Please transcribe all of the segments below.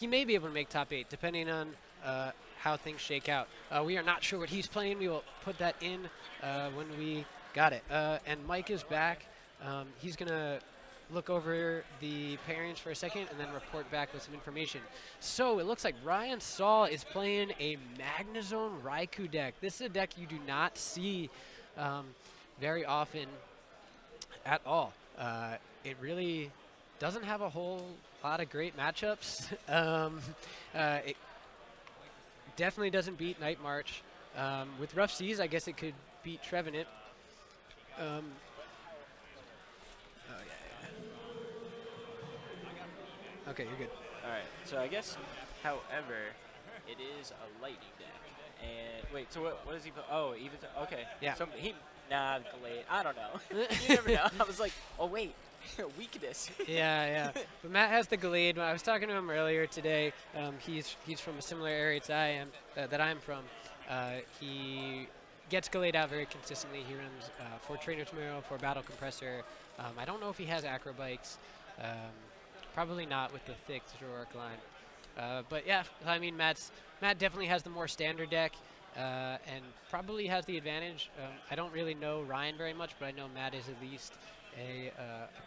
he may be able to make top 8, depending on how things shake out. We are not sure what he's playing. We will put that in when we got it. And Mike is back. He's going to look over the pairings for a second and then report back with some information. So it looks like Ryan Saul is playing a Magnezone Raikou deck. This is a deck you do not see very often at all. It really doesn't have a whole lot of great matchups. It definitely doesn't beat Night March. With Rough Seas, I guess it could beat Trevenant. Oh, yeah. Okay, you're good. All right. So I guess, however, it is a lightning deck. And wait, so what does he put? Oh, even okay. Yeah. So Glade. I don't know. You never know. I was like, oh wait, weakness. Yeah. But Matt has the Glade. When I was talking to him earlier today, he's from a similar area to I am, that I'm from. He gets Glade out very consistently. He runs 4 Trainer's Mirror, 4 Battle Compressor. I don't know if he has Acrobikes. Probably not with the thick Zoroark line. But yeah, I mean, Matt definitely has the more standard deck, and probably has the advantage. I don't really know Ryan very much, but I know Matt is at least a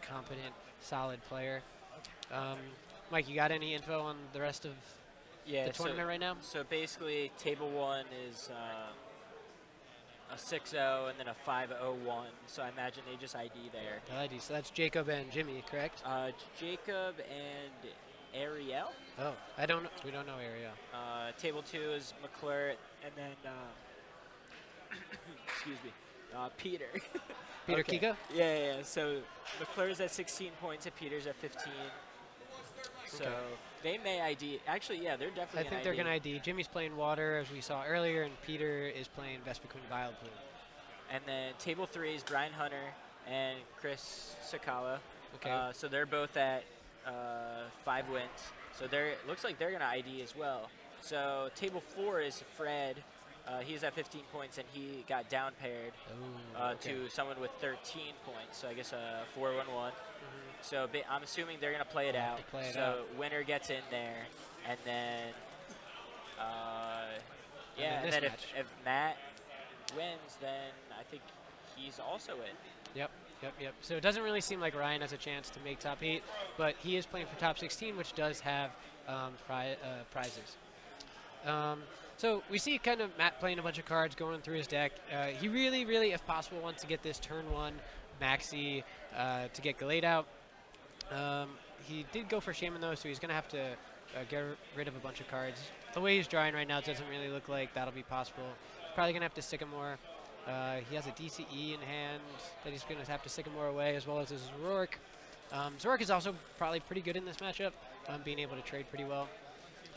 competent, solid player. Mike, you got any info on the rest of the tournament right now? So basically, table 1 is a 6-0 and then a 5-0-1. So I imagine they just ID there. ID. So that's Jacob and Jimmy, correct? Jacob and Ariel. Oh, I don't know. We don't know Ariel. Table 2 is McClure, and then excuse me, Peter. Peter okay. Kiko? Yeah. So McClure's at 16 points, and Peter's at 15. So they may ID. Actually, yeah, they're definitely. I think they're going to ID. Jimmy's playing Water, as we saw earlier, and Peter is playing Vespiquen Vileplume. And then table 3 is Brian Hunter and Chris Sakala. Okay. So they're both at 5 wins. So looks like they're going to ID as well. So table 4 is Fred. He's at 15 points, and he got down paired to someone with 13 points. So I guess a 4-1-1. So I'm assuming they're going to play it out. Winner gets in there, and then and then if Matt wins, then I think he's also in. Yep. So it doesn't really seem like Ryan has a chance to make top 8, but he is playing for top 16, which does have prizes. So we see kind of Matt playing a bunch of cards, going through his deck. He really, if possible, wants to get this turn 1 Maxi to get Glade out. He did go for Shaman, though, so he's going to have to get rid of a bunch of cards. The way he's drawing right now, it doesn't really look like that'll be possible. He's probably going to have to Sycamore. He has a DCE in hand that he's going to have to Sycamore away, as well as his Zoroark. Zoroark is also probably pretty good in this matchup, being able to trade pretty well.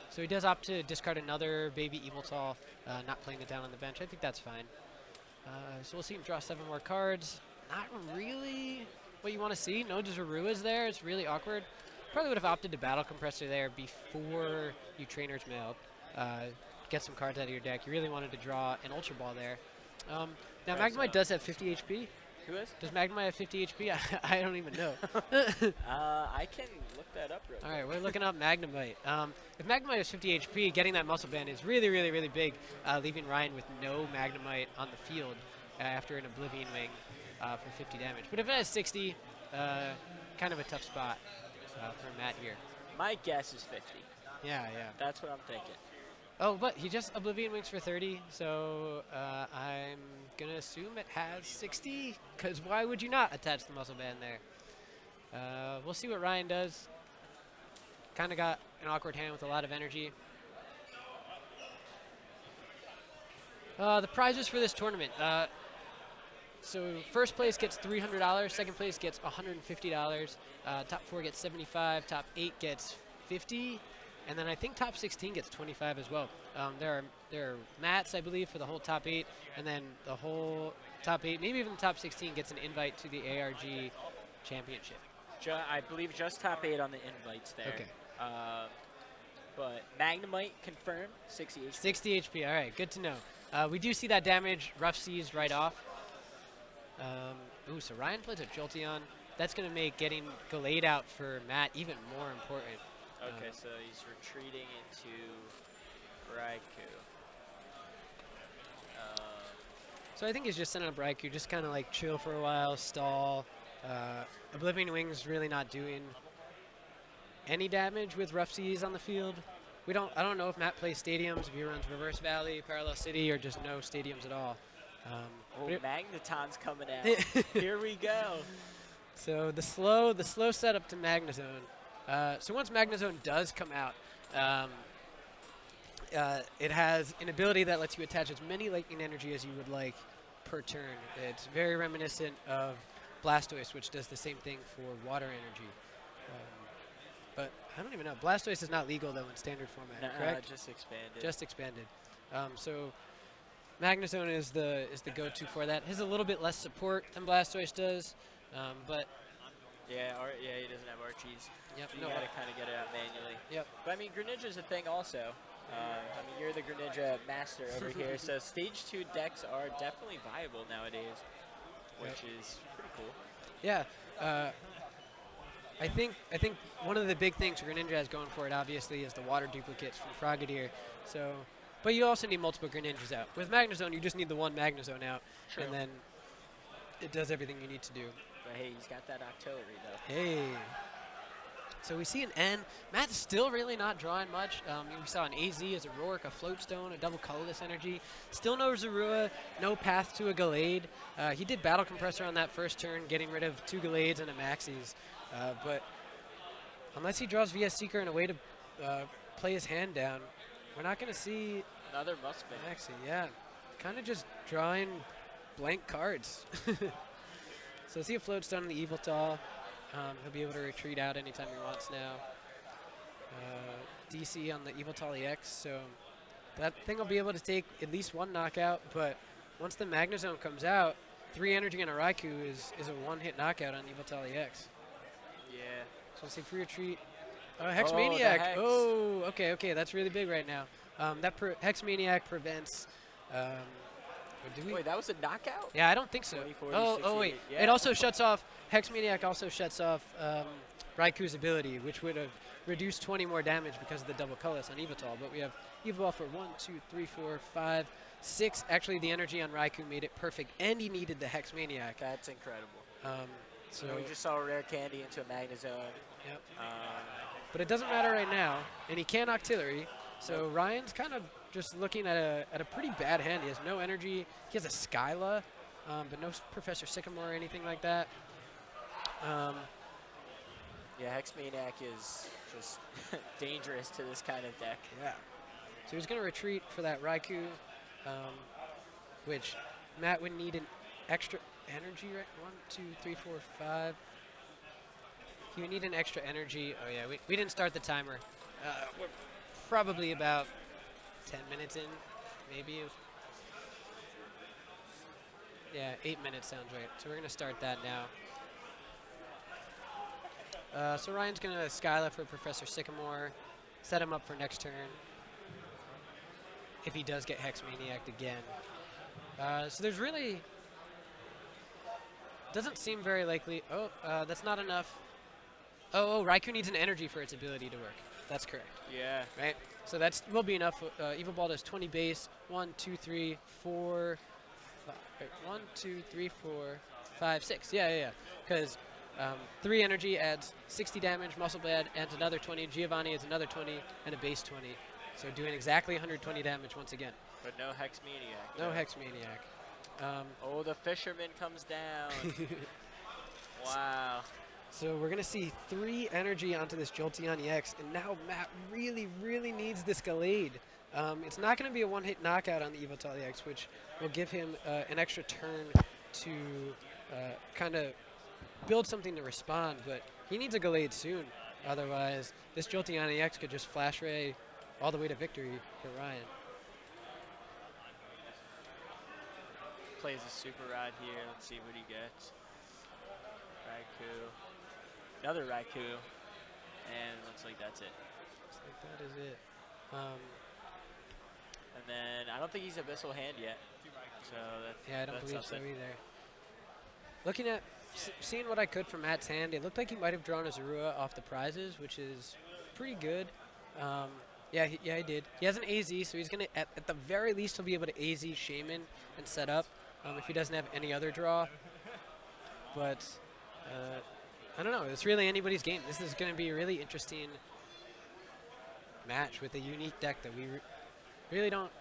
So he does opt to discard another Baby Eviltall, not playing it down on the bench. I think that's fine. So we'll see him draw 7 more cards. Not really what you want to see. No Zorua is there. It's really awkward. Probably would have opted to Battle Compressor there before you Trainer's Mailed. Get some cards out of your deck. You really wanted to draw an Ultra Ball there. Now, Magnemite does have 50 HP. Who is? Does Magnemite have 50 HP? I don't even know. I can look that up real quick. All right, we're looking up Magnemite. If Magnemite has 50 HP, getting that Muscle Band is really big, leaving Ryan with no Magnemite on the field after an Oblivion Wing for 50 damage. But if it has 60, kind of a tough spot for Matt here. My guess is 50. Yeah. That's what I'm thinking. Oh, but he just Oblivion Wings for 30, so I'm going to assume it has 60, because why would you not attach the Muscle Band there? We'll see what Ryan does. Kind of got an awkward hand with a lot of energy. The prizes for this tournament. So first place gets $300, second place gets $150, top 4 gets $75, top 8 gets $50. And then I think top 16 gets 25 as well. There are mats, I believe, for the whole top 8, and then the whole top 8, maybe even the top 16 gets an invite to the ARG Championship. I believe just top 8 on the invites there. Okay. But Magnemite confirmed, 60 HP. 60 HP, all right, good to know. We do see that damage, Rough Seas right off. So Ryan plays a Jolteon. That's going to make getting Glade out for Matt even more important. Okay, so he's retreating into Raikou. So I think he's just sending up Raikou, just kind of like chill for a while, stall. Oblivion Wing's really not doing any damage with Rough Seas on the field. I don't know if Matt plays stadiums, if he runs Reverse Valley, Parallel City, or just no stadiums at all. Magneton's coming out. Here we go. So the slow setup to Magnezone. So once Magnezone does come out, it has an ability that lets you attach as many lightning energy as you would like per turn. It's very reminiscent of Blastoise, which does the same thing for water energy. But I don't even know. Blastoise is not legal, though, in standard format, correct? Just expanded. Just expanded. So Magnezone is the go-to for that. Has a little bit less support than Blastoise does, but... Yeah, he doesn't have Archies. Yep. So you gotta kind of get it out manually. Yep. But I mean, Greninja's a thing also. I mean, you're the Greninja master over here, so stage 2 decks are definitely viable nowadays, which is pretty cool. Yeah. I think one of the big things Greninja has going for it, obviously, is the water duplicates from Frogadier. So, but you also need multiple Greninjas out. With Magnezone, you just need the one Magnezone out, and then it does everything you need to do. But hey, he's got that Octillery, though. Hey. So we see an N. Matt's still really not drawing much. We saw an AZ as a Roark, a Floatstone, a double colorless energy. Still no Zorua, no path to a Gallade. He did Battle Compressor on that first turn, getting rid of 2 Gallades and a Maxie's. But unless he draws VS Seeker in a way to play his hand down, we're not going to see another Muspin. Maxie. Yeah, kind of just drawing blank cards. So see a Floatstone in the Eviltal. He'll be able to retreat out anytime he wants now. DC on the Eviltal EX, so that thing will be able to take at least one knockout, but once the Magnezone comes out, 3 energy and a Raikou is a one-hit knockout on Eviltal EX. Yeah. So we'll see free retreat. Hex Maniac. Hex. Oh, okay, that's really big right now. Hex Maniac prevents... Wait, that was a knockout? Yeah, I don't think so. 20, Oh, wait. Yeah. It also shuts off... Hex Maniac also shuts off Raikou's ability, which would have reduced 20 more damage because of the double colorless on Evital. But we have Evolve for 1, 2, 3, 4, 5, 6. Actually, the energy on Raikou made it perfect, and he needed the Hex Maniac. That's incredible. So we just saw a rare candy into a Magnezone. Yep. But it doesn't matter right now, and he can't Octillery. So Ryan's kind of just looking at a pretty bad hand. He has no energy. He has a Skyla, but no Professor Sycamore or anything like that. Yeah, Hex Maniac is just dangerous to this kind of deck. Yeah. So he's going to retreat for that Raikou, which Matt would need an extra energy, right? 1, 2, 3, 4, 5. He would need an extra energy. Oh, yeah, we didn't start the timer. We're probably about 10 minutes in, maybe. Yeah, 8 minutes sounds right. So we're going to start that now. So Ryan's going to Skyla for Professor Sycamore, set him up for next turn, if he does get Hex Maniac again. So there's really... Doesn't seem very likely. Oh, that's not enough. Oh, Raikou needs an energy for its ability to work. That's correct. Yeah. Right? So that will be enough. Evil Ball does 20 base. 1, 2, 3, 4, 5. 1, 2, 3, 4, 5, 6. Yeah. Because 3 energy adds 60 damage. Muscle Blade adds another 20. Giovanni adds another 20 and a base 20. So doing exactly 120 damage once again. But no Hex Maniac. No Hex Maniac. Oh, the Fisherman comes down. Wow. So we're going to see 3 energy onto this Jolteon EX, and now Matt really, really needs this Gallade. It's not going to be a one-hit knockout on the Evital EX, which will give him an extra turn to kind of build something to respond, but he needs a Gallade soon. Otherwise, this Jolteon EX could just Flash Ray all the way to victory for Ryan. Plays a Super Rod here. Let's see what he gets. Raikou. Another Raikou. And looks like that's it. Looks like that is it. And then I don't think he's Abyssal Hand yet. So yeah, I don't believe so either. Looking at, seeing what I could from Matt's hand, it looked like he might have drawn a Zorua off the prizes, which is pretty good. Yeah, he did. He has an AZ, so he's gonna at the very least he'll be able to AZ Shaman and set up if he doesn't have any other draw. But I don't know. It's really anybody's game. This is going to be a really interesting match with a unique deck that we really don't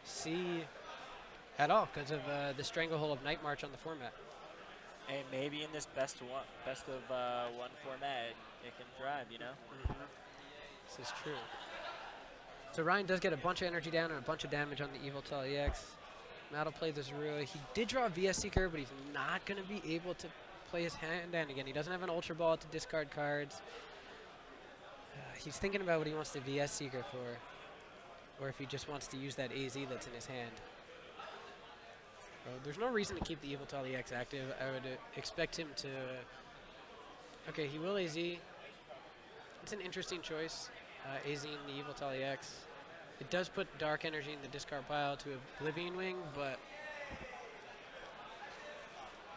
see at all because of the stranglehold of Night March on the format. And maybe in this best of one format, it can thrive, you know? This is true. So Ryan does get a bunch of energy down and a bunch of damage on the Evil Tall EX. Matt will play the Zorua. He did draw a VS Seeker, but he's not going to be able to play his hand down again. He doesn't have an Ultra Ball to discard cards. He's thinking about what he wants the VS Seeker for, or if he just wants to use that AZ that's in his hand. There's no reason to keep the Evil Tall EX active. I would expect him to... Okay, he will AZ. It's an interesting choice, AZing the Evil Tall EX. It does put Dark Energy in the discard pile to Oblivion Wing, but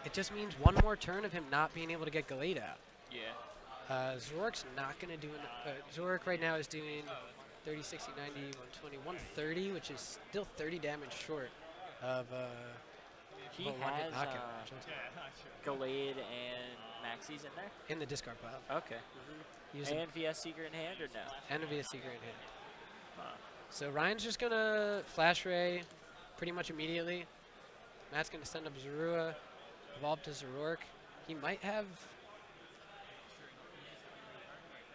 it just means one more turn of him not being able to get Gallade out. Yeah. Zork's not going to do... Zork right now is doing 30, 60, 90, 120, 130, which is still 30 damage short of... He has Gallade and Maxis in there? In the discard pile. Okay. And VS Seeker in hand or no? And a VS Seeker in hand. So Ryan's just going to Flash Ray pretty much immediately. Matt's going to send up Zorua, evolve to Zorork. He might have...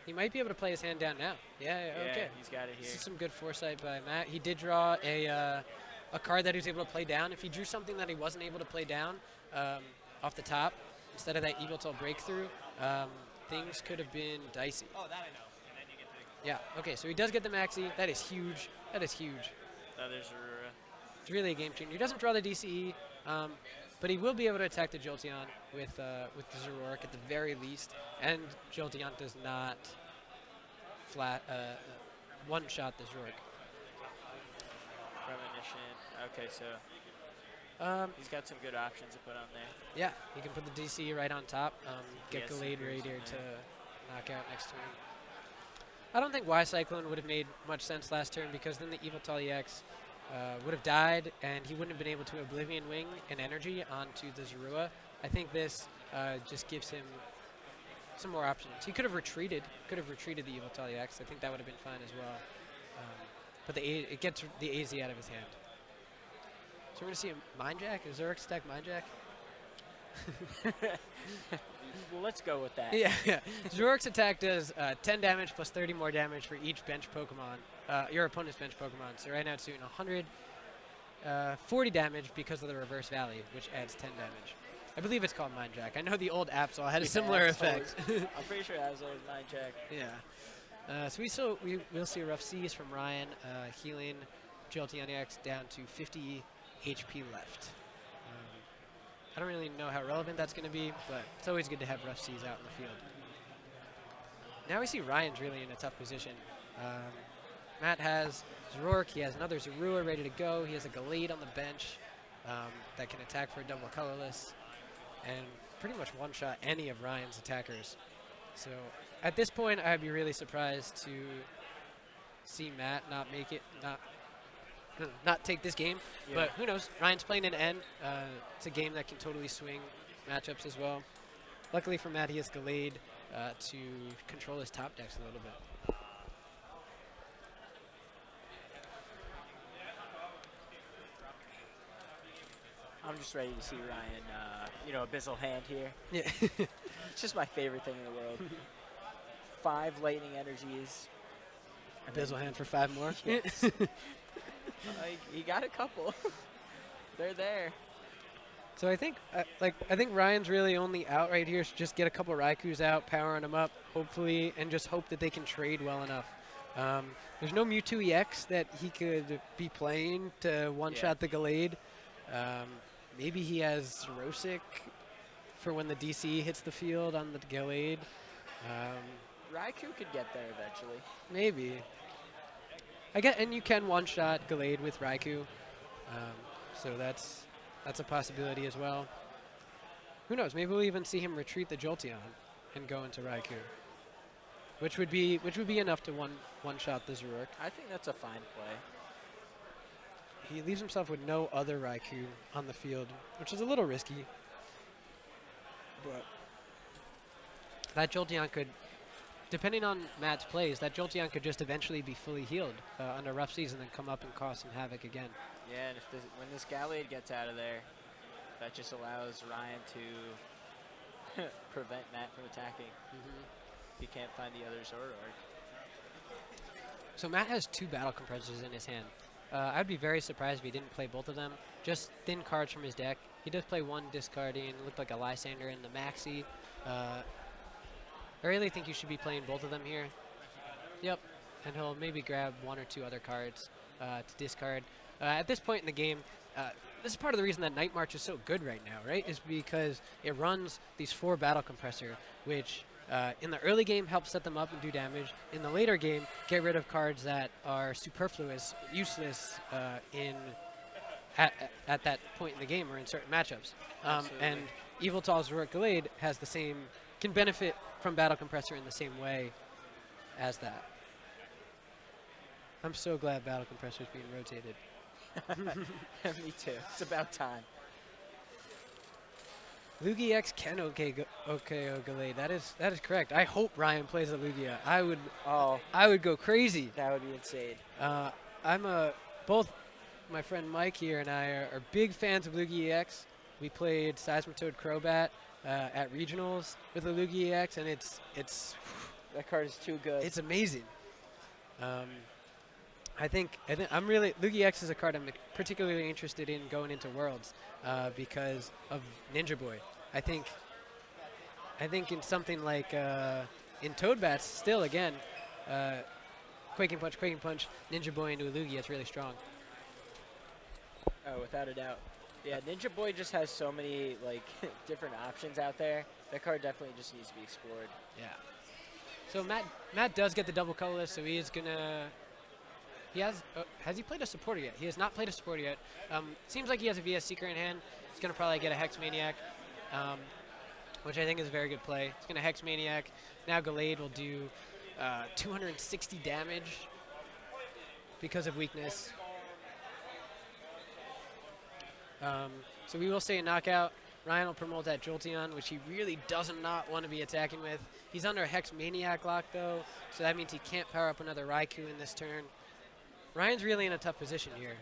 He might be able to play his hand down now. Yeah, okay. He's got it here. This is some good foresight by Matt. He did draw a card that he was able to play down. If he drew something that he wasn't able to play down off the top, instead of that Evil Tall Breakthrough, things could have been dicey. Oh, that I know. And then you get the... Yeah, okay, so he does get the Maxi. That is huge. That is huge. There's Zorua. It's really a game changer. He doesn't draw the DCE, but he will be able to attack the Jolteon with the Zorork at the very least. And Jolteon does not one-shot the Zorork. Premonition. Okay, so he's got some good options to put on there. Yeah, he can put the DC right on top, get Yes, Gallade Seekers, Raider to knock out next turn. I don't think Y Cyclone would have made much sense last turn because then the Evil Tall EX would have died and he wouldn't have been able to Oblivion Wing and Energy onto the Zorua. I think this just gives him some more options. He could have retreated the Evil Tall EX. I think that would have been fine as well. But it gets the AZ out of his hand. So we're going to see a Mind Jack? Is Zurich stack Mind Jack? Well, let's go with that. Yeah. Zork's attack does 10 damage plus 30 more damage for each bench Pokemon, your opponent's bench Pokemon. So right now it's doing 140 damage because of the Reverse Valley, which adds 10 damage. I believe it's called Mind Jack. I know the old Absol had a similar effect. I'm pretty sure that was always Mind Jack. Yeah. So we'll see rough C's from Ryan, healing Jolteon EX down to 50 HP left. I don't really know how relevant that's going to be, but it's always good to have rough C's out in the field. Now we see Ryan's really in a tough position. Matt has Zorork, he has another Zorua ready to go, he has a Gallade on the bench that can attack for a double colorless, and pretty much one-shot any of Ryan's attackers. So at this point, I'd be really surprised to see Matt not make it, not take this game, but who knows? Ryan's playing an N. It's a game that can totally swing matchups as well. Luckily for Matt, he has Gallade to control his top decks a little bit. I'm just ready to see Ryan, Abyssal Hand here. Yeah. It's just my favorite thing in the world. 5 Lightning Energies. Abyssal Hand for 5 more. Yes. He got a couple. They're there. So I think Ryan's really only out right here is just get a couple Raikous out, powering them up, hopefully, and just hope that they can trade well enough. There's no Mewtwo EX that he could be playing to one-shot the Gallade. Maybe he has Rosic for when the DC hits the field on the Gallade. Raikou could get there eventually. Maybe. And you can one-shot Gallade with Raikou, so that's a possibility as well. Who knows? Maybe we'll even see him retreat the Jolteon and go into Raikou. which would be enough to one-shot the Zoroark. I think that's a fine play. He leaves himself with no other Raikou on the field, which is a little risky. But that Jolteon could, depending on Matt's plays, that Jolteon could just eventually be fully healed under Rough Season and come up and cause some havoc again. Yeah, and when this Gallade gets out of there, that just allows Ryan to prevent Matt from attacking. He can't find the other Zoroark. So Matt has 2 Battle Compressors in his hand. I'd be very surprised if he didn't play both of them. Just thin cards from his deck. He does play one discarding, looked like a Lysander in the Maxi. I really think you should be playing both of them here. Yep, and he'll maybe grab 1 or 2 other cards to discard. At this point in the game, this is part of the reason that Night March is so good right now, right? Is because it runs these 4 Battle Compressor, which in the early game helps set them up and do damage. In the later game, get rid of cards that are superfluous, useless at that point in the game or in certain matchups. And Yveltal's Zoroark Gallade has the same, can benefit from Battle Compressor in the same way as that. I'm so glad Battle Compressor is being rotated. Me too. It's about time. Lugia X can OKO Gallade. That is correct. I hope Ryan plays a Lugia. I would go crazy. That would be insane. Both my friend Mike here and I are big fans of Lugia X. We played Seismitoad Crobat at regionals with the Lugia X, and it's that card is too good. It's amazing. I think Lugia X is a card I'm particularly interested in going into Worlds because of Ninja Boy. I think in something like in Toad Bats, still again, Quaking Punch, Ninja Boy into a Lugia is really strong. Oh, without a doubt. Yeah, Ninja Boy just has so many like different options out there. That card definitely just needs to be explored. Yeah. So Matt does get the double colorless, so he is gonna. He has he played a supporter yet? He has not played a supporter yet. Seems like he has a VS Seeker in hand. He's gonna probably get a Hex Maniac, which I think is a very good play. He's gonna Hex Maniac. Now Gallade will do 260 damage because of weakness. So we will say a knockout. Ryan will promote that Jolteon, which he really does not want to be attacking with. He's under a Hex Maniac lock, though, so that means he can't power up another Raikou in this turn. Ryan's really in a tough position here.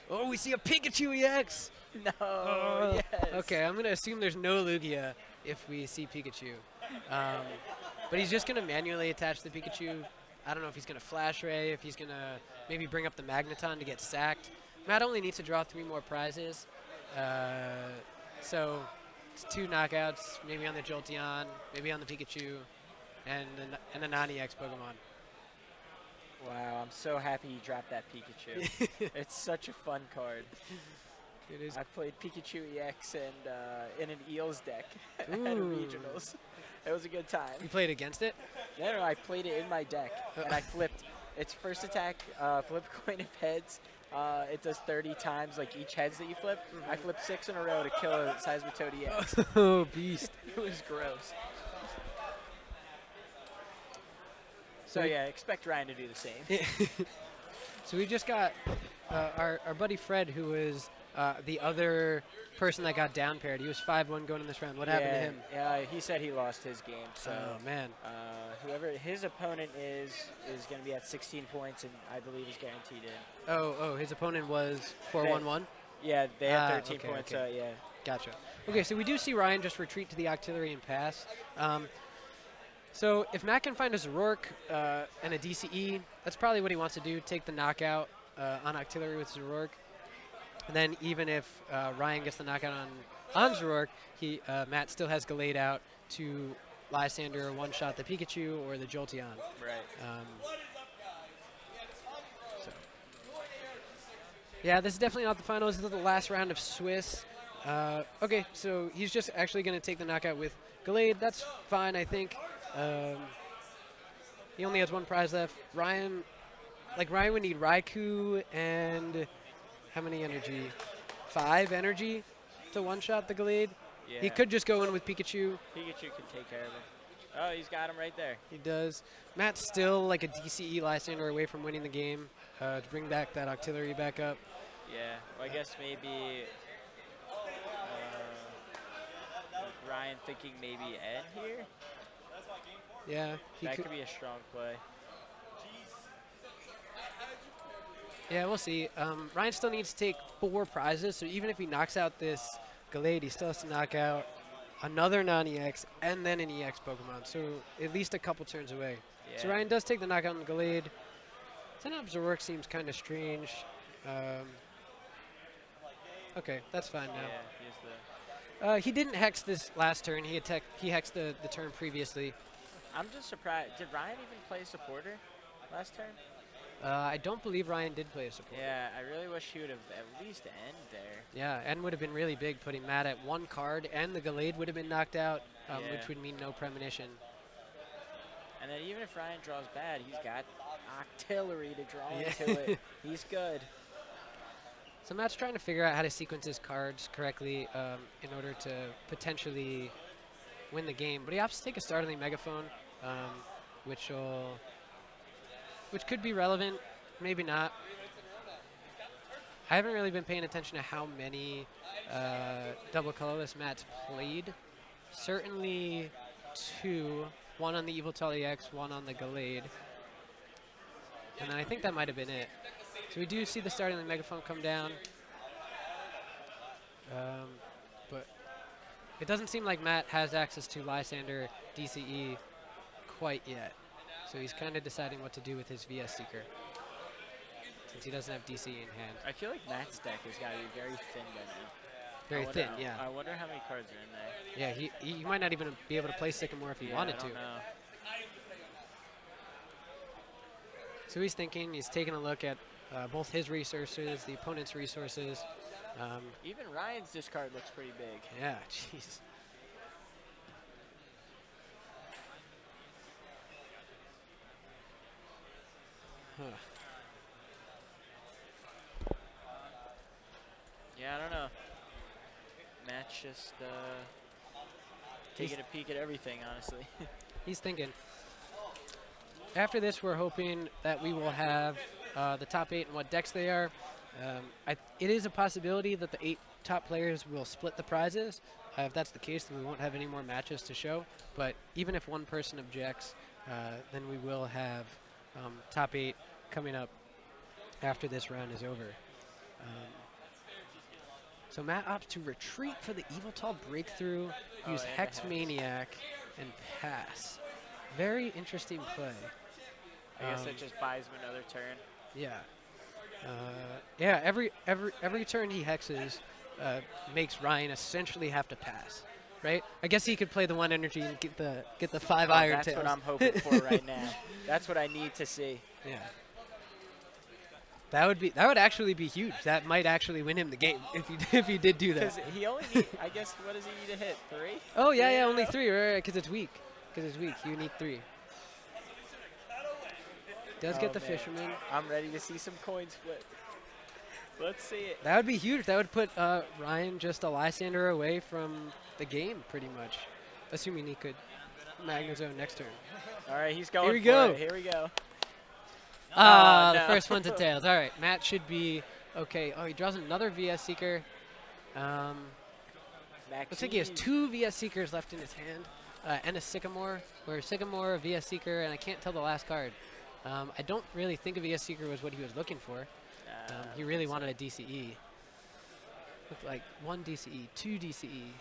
Oh, we see a Pikachu EX! No, yes. Okay, I'm going to assume there's no Lugia if we see Pikachu. But he's just going to manually attach the Pikachu. I don't know if he's going to Flash Ray, if he's going to maybe bring up the Magneton to get sacked. Matt only needs to draw 3 more prizes. So it's 2 knockouts, maybe on the Jolteon, maybe on the Pikachu, and a non-EX Pokemon. Wow, I'm so happy you dropped that Pikachu. It's such a fun card. It is. I played Pikachu EX and in an Eels deck at Ooh. regionals. It was a good time. You played against it? No, I played it in my deck, and I flipped. Its first attack, flip coin of heads. It does 30 times, like each heads that you flip. I flipped 6 in a row to kill a Seismitoad EX. Oh, beast. It was gross. So yeah, expect Ryan to do the same. So we just got our buddy Fred, who was the other person that got down paired. He was 5-1 going in this round. What happened to him? Yeah, he said he lost his game. So oh, man. whoever his opponent is going to be at 16 points, and I believe he's guaranteed in. Oh, his opponent was 4-1-1? Yeah, they had 13 okay, points. okay. Yeah. Gotcha. Okay, so we do see Ryan just retreat to the Octillery and pass. So if Matt can find a Zoroark and a DCE, that's probably what he wants to do, take the knockout on Octillery with Zoroark. And then even if Ryan gets the knockout on Zoroark, Matt still has Gallade out to Lysander one-shot the Pikachu or the Jolteon. Right. Yeah, this is definitely not the finals. This is the last round of Swiss. Okay, so he's just actually going to take the knockout with Gallade. That's fine, I think. He only has 1 prize left. Ryan would need Raikou and how many energy? 5 energy to one-shot the Gallade. Yeah. He could just go in with Pikachu. Pikachu can take care of him. Oh, he's got him right there. He does. Matt's still like a DCE Lysander away from winning the game to bring back that Octillery back up. Yeah, well, I guess maybe Ryan thinking maybe N here. Yeah, That could be a strong play. Yeah, we'll see. Ryan still needs to take 4 prizes, so even if he knocks out this Gallade, he still has to knock out another non-EX and then an EX Pokemon, so at least a couple turns away. Yeah. So Ryan does take the knockout on the Gallade. Synapse work seems kind of strange. Okay, that's fine now. Yeah, he is the. He didn't hex this last turn. He hexed the turn previously. I'm just surprised. Did Ryan even play supporter last turn? I don't believe Ryan did play a support. Yeah, I really wish he would have at least end there. Yeah, N would have been really big, putting Matt at 1 card, and the Gallade would have been knocked out, Yeah. which would mean no premonition. And then even if Ryan draws bad, he's got Octillery to draw Yeah. into it. He's good. So Matt's trying to figure out how to sequence his cards correctly in order to potentially win the game. But he opts to take a Startling Megaphone, which could be relevant, maybe not. I haven't really been paying attention to how many double colorless Matt's played. Certainly 2, 1 on the Evoltal EX, 1 on the Gallade. And then I think that might have been it. So we do see the Startling Megaphone come down. But it doesn't seem like Matt has access to Lysander DCE quite yet. So he's kind of deciding what to do with his VS Seeker, since he doesn't have DCE in hand. I feel like Matt's deck has got to be very thin by now. Very thin, yeah. I wonder how many cards are in there. Yeah, he might not even be able to play Sycamore if he wanted to. I don't know. So he's thinking, he's taking a look at both his resources, the opponent's resources. Even Ryan's discard looks pretty big. Yeah, jeez. Huh. Yeah, I don't know. Matt's just taking a peek at everything, honestly. He's thinking. After this, we're hoping that we will have the top 8 and what decks they are. It is a possibility that the 8 top players will split the prizes. If that's the case, then we won't have any more matches to show. But even if one person objects, then we will have top 8 coming up after this round is over. So Matt opts to retreat for the Evoltal Breakthrough, use Hex Maniac, and pass. Very interesting play. I guess it just buys him another turn. Yeah. Yeah, every turn he hexes makes Ryan essentially have to pass, right? I guess he could play the 1 energy and get the 5 Iron That's Tails. what I'm hoping for right now. That's what I need to see. Yeah. That would actually be huge. That might actually win him the game if he did do that. Because he only need, I guess, what does he need to hit? 3? Oh yeah, only 3, right? Because it's weak. You need 3. Does get the man. Fisherman. I'm ready to see some coins flip. Let's see it. That would be huge. That would put Ryan just a Lysander away from the game, pretty much. Assuming he could Magnezone next turn. All right, he's going Here we for go. it. Here we go. Ah, no. the first one's a Tails. All right, Matt should be okay. Oh, he draws another VS Seeker. Looks like he has 2 VS Seekers left in his hand and a Sycamore, or Sycamore, a VS Seeker, and I can't tell the last card. I don't really think a VS Seeker was what he was looking for. He really wanted a DCE. Looked like 1 DCE, 2 DCE.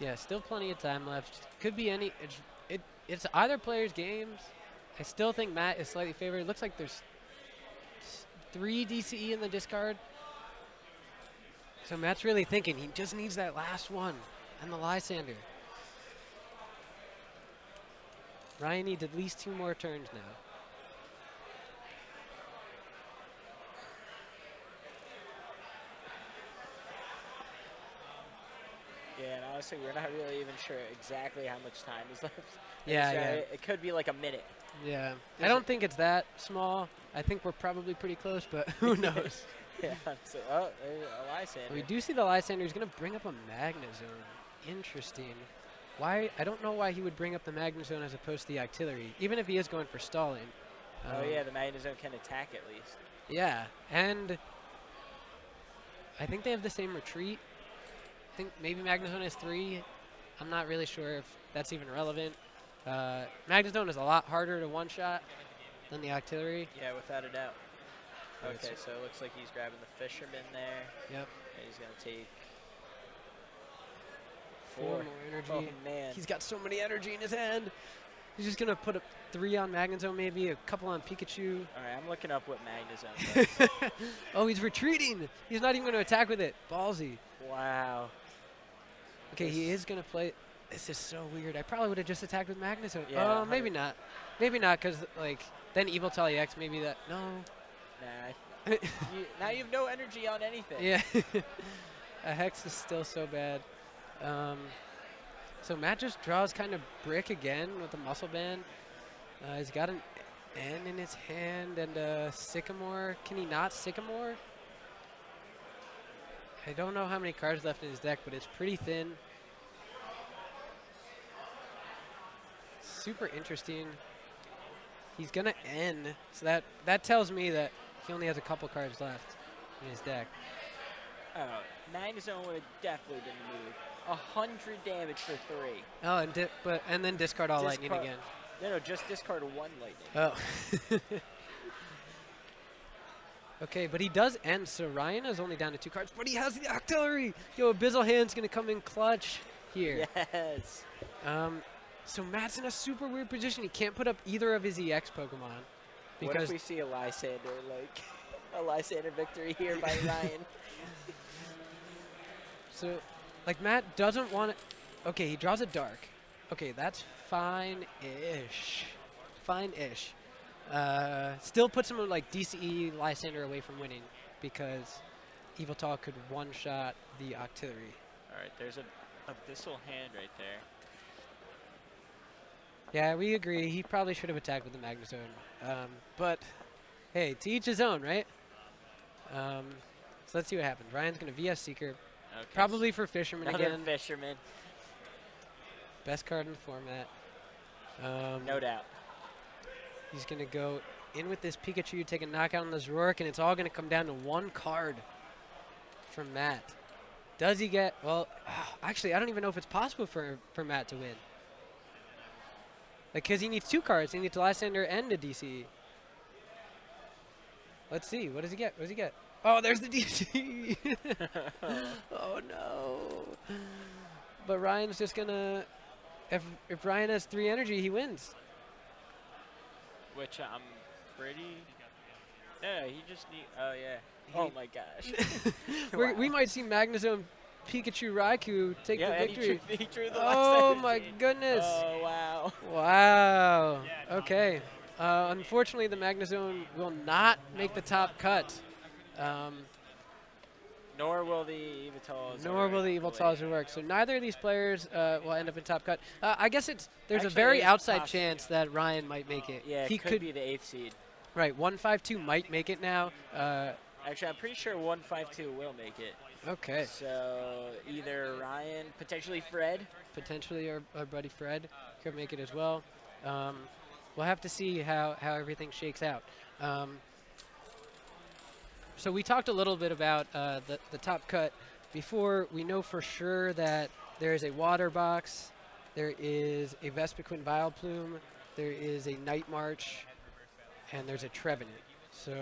Yeah, still plenty of time left. Could be any. It's either player's games. I still think Matt is slightly favored. It looks like there's 3 DCE in the discard. So Matt's really thinking he just needs that last one and the Lysander. Ryan needs at least 2 more turns now. Yeah, and honestly, we're not really even sure exactly how much time is left. Yeah, So yeah. It could be like a minute. Yeah. I There's don't think it's that small. I think we're probably pretty close, but who knows? Yeah, honestly. Oh, there's a Lysander. We do see the Lysander. He's going to bring up a Magnezone. Interesting. Why? I don't know why he would bring up the Magnezone as opposed to the Artillery, even if he is going for stalling. Oh, yeah, the Magnezone can attack at least. Yeah, and I think they have the same retreat. I think maybe Magnezone has 3. I'm not really sure if that's even relevant. Magnezone is a lot harder to one-shot than the Artillery. Yeah, without a doubt. Right, Okay, so it looks like he's grabbing the Fisherman there. Yep. And he's going to take 4 more energy. Oh, man. He's got so many energy in his hand. He's just going to put a 3 on Magnezone, maybe a couple on Pikachu. All right, I'm looking up what Magnezone does. Oh, he's retreating. He's not even going to attack with it. Ballsy. Wow. Okay, he is going to play. This is so weird. I probably would have just attacked with Magnezone. Yeah, Oh, maybe not. Maybe not, because, like, then Evil Tally X, maybe that. No. Nah. Now you have no energy on anything. Yeah. A Hex is still so bad. So Matt just draws kind of Brick again with the Muscle Band. He's got an N in his hand and a Sycamore. Can he not Sycamore? I don't know how many cards left in his deck, but it's pretty thin. Super interesting. He's going to N, so that tells me that he only has a couple cards left in his deck. Oh, Magnezone would have definitely been moved. 100 damage for 3. Oh, and then discard all lightning again. No, just discard 1 lightning. Oh. Okay, but he does end, so Ryan is only down to 2 cards, but he has the Artillery! Yo, Abyssal Hand's going to come in clutch here. Yes. So Matt's in a super weird position. He can't put up either of his EX Pokemon. What if we see a Lysander, like, a Lysander victory here by Ryan? So, like, Matt doesn't want it. Okay, he draws a Dark. Okay, that's fine-ish. Fine-ish. Still puts him like DCE Lysander away from winning because Evil Tall could one-shot the Artillery. All right, there's a Abyssal Hand right there. Yeah, we agree. He probably should have attacked with the Magnezone. But, hey, to each his own, right? So let's see what happens. Ryan's going to VS Seeker. Okay. Probably for Fisherman Another again. Fisherman. Best card in the format. No doubt. He's going to go in with this Pikachu, take a knockout on this Rourke, and it's all going to come down to 1 card from Matt. Does he get, well, actually, I don't even know if it's possible for Matt to win. Like, because he needs 2 cards. He needs a Lysander and a DCE. Let's see. What does he get? What does he get? Oh, there's the DCE. Oh, no. But Ryan's just going to, if Ryan has 3 energy, he wins. Which I'm pretty. No, he just need. Oh yeah. Oh my gosh. We might see Magnezone, Pikachu, Raikou take the victory. And he drew the Oh my goodness! Oh wow. Wow. Okay. Unfortunately, the Magnezone will not make the top cut. Nor will the Evital's. Nor will the Evital's work. So neither of these players will end up in top cut. I guess there's Actually, a very it's outside possible. chance that Ryan might make it. Yeah, he it could be the 8th seed. Right, 152 might make it now. Actually, I'm pretty sure 152 will make it. Okay. So either Ryan, potentially Fred. Potentially our buddy Fred could make it as well. We'll have to see how everything shakes out. So we talked a little bit about the top cut before. We know for sure that there is a Water Box, there is a Vespiquen Vileplume, there is a Night March, and there's a Trevenant. So